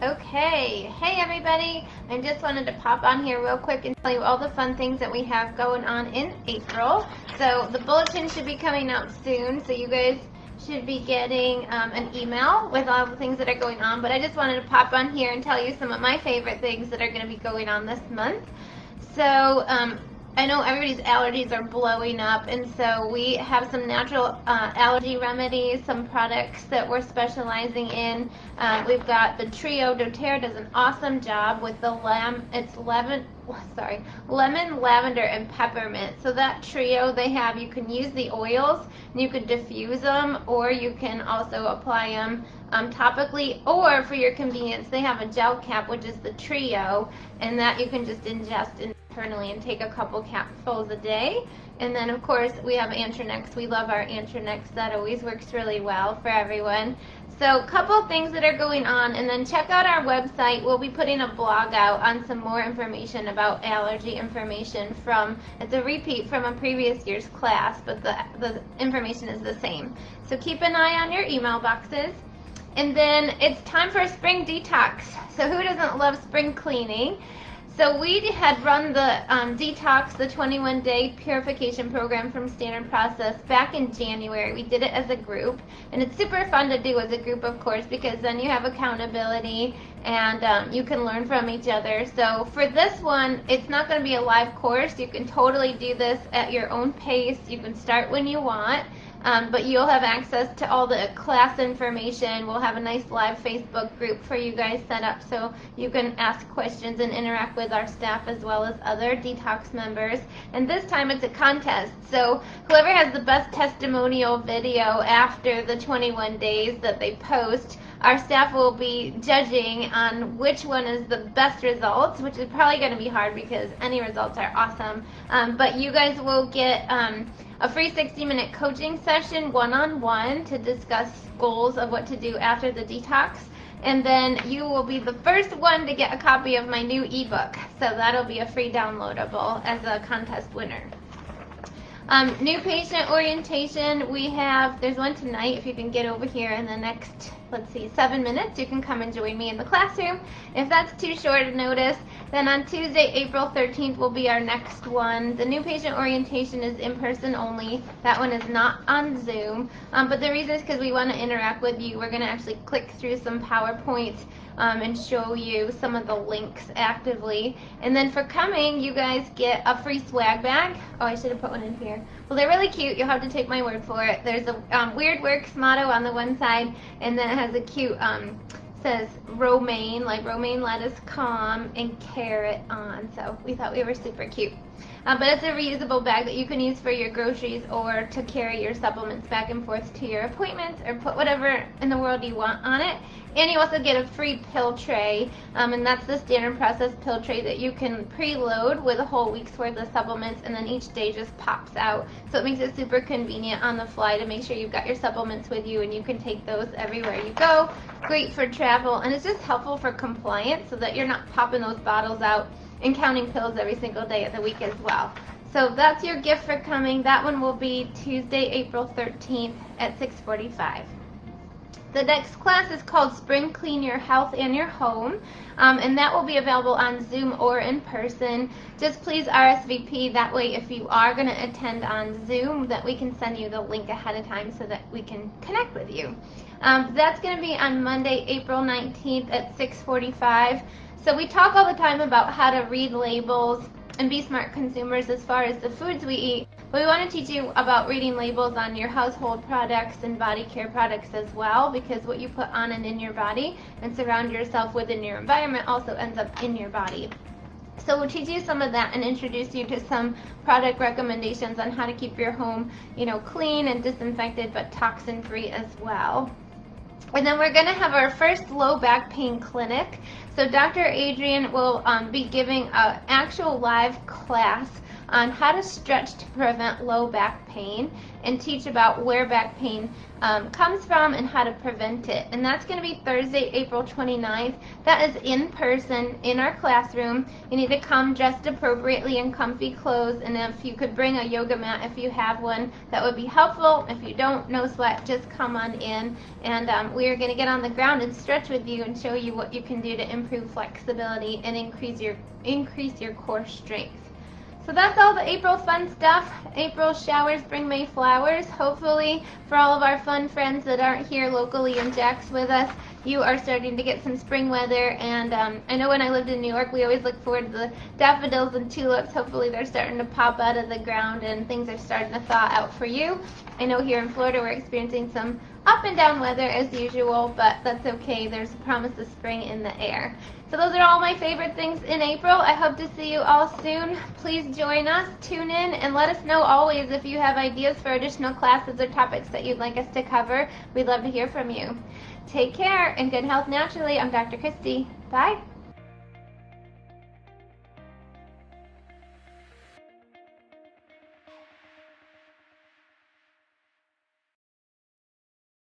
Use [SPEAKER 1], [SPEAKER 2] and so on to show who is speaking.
[SPEAKER 1] Okay, hey everybody, I just wanted to pop on here real quick and tell you all the fun things that we have going on in April. So the bulletin should be coming out soon, so you guys should be getting an email with all the things that are going on, but I just wanted to pop on here and tell you some of my favorite things that are going to be going on this month. So I know everybody's allergies are blowing up, and so we have some natural allergy remedies, some products that we're specializing in. We've got the Trio. doTERRA does an awesome job with the lemon, lavender, and peppermint. So that trio they have, you can use the oils, and you can diffuse them, or you can also apply them topically, or for your convenience, they have a gel cap, which is the Trio, and that you can just ingest internally and take a couple capfuls a day. And then of course we have Antranex. We love our Antranex. That always works really well for everyone. So a couple things that are going on, and then check out our website. We'll be putting a blog out on some more information about allergy information it's a repeat from a previous year's class, but the information is the same. So keep an eye on your email boxes. And then it's time for a spring detox. So who doesn't love spring cleaning? So we had run the Detox, the 21-day purification program from Standard Process back in January. We did it as a group, and it's super fun to do as a group, of course, because then you have accountability and you can learn from each other. So for this one, it's not going to be a live course. You can totally do this at your own pace. You can start when you want. But you'll have access to all the class information. We'll have a nice live Facebook group for you guys set up so you can ask questions and interact with our staff as well as other Detox members. And this time it's a contest. So whoever has the best testimonial video after the 21 days that they post, our staff will be judging on which one is the best results, which is probably going to be hard because any results are awesome. But you guys will get a free 60-minute coaching session one-on-one to discuss goals of what to do after the detox. And then you will be the first one to get a copy of my new ebook. So that'll be a free downloadable as a contest winner. New patient orientation, there's one tonight. If you can get over here in the next, 7 minutes, you can come and join me in the classroom. If that's too short a notice, then on Tuesday, April 13th will be our next one. The new patient orientation is in person only. That one is not on Zoom, but the reason is because we want to interact with you. We're going to actually click through some PowerPoints and show you some of the links actively. And then for coming, you guys get a free swag bag. Oh, I should have put one in here. Well, they're really cute. You'll have to take my word for it. There's a Weird Works motto on the one side, and then it has a cute, says romaine, like romaine lettuce, calm, and carrot on. So we thought we were super cute. But it's a reusable bag that you can use for your groceries or to carry your supplements back and forth to your appointments, or put whatever in the world you want on it. And you also get a free pill tray, and that's the Standard Process pill tray that you can preload with a whole week's worth of supplements, and then each day just pops out. So it makes it super convenient on the fly to make sure you've got your supplements with you, and you can take those everywhere you go. Great for travel, and it's just helpful for compliance so that you're not popping those bottles out and counting pills every single day of the week as well. So that's your gift for coming. That one will be Tuesday, April 13th at 6:45. The next class is called Spring Clean Your Health and Your Home, and that will be available on Zoom or in person. Just please RSVP. That way, if you are going to attend on Zoom, that we can send you the link ahead of time so that we can connect with you. That's going to be on Monday, April 19th at 6:45. So we talk all the time about how to read labels and be smart consumers as far as the foods we eat, but we want to teach you about reading labels on your household products and body care products as well, because what you put on and in your body and surround yourself with in your environment also ends up in your body. So we'll teach you some of that and introduce you to some product recommendations on how to keep your home, clean and disinfected, but toxin-free as well. And then we're going to have our first low back pain clinic. So Dr. Adrian will be giving an actual live class on how to stretch to prevent low back pain and teach about where back pain comes from and how to prevent it. And that's going to be Thursday, April 29th. That is in person in our classroom. You need to come dressed appropriately in comfy clothes, and if you could bring a yoga mat if you have one, that would be helpful. If you don't, no sweat, just come on in, and we are going to get on the ground and stretch with you and show you what you can do to improve flexibility and increase your core strength. So that's all the April fun stuff. April showers bring May flowers. Hopefully, for all of our fun friends that aren't here locally in Jax with us, you are starting to get some spring weather. And I know when I lived in New York, we always look forward to the daffodils and tulips. Hopefully, they're starting to pop out of the ground and things are starting to thaw out for you. I know here in Florida, we're experiencing some up and down weather as usual, but that's okay. There's a promise of spring in the air. So those are all my favorite things in April. I hope to see you all soon. Please join us, tune in, and let us know always if you have ideas for additional classes or topics that you'd like us to cover. We'd love to hear from you. Take care and good health naturally. I'm Dr. Christy. Bye.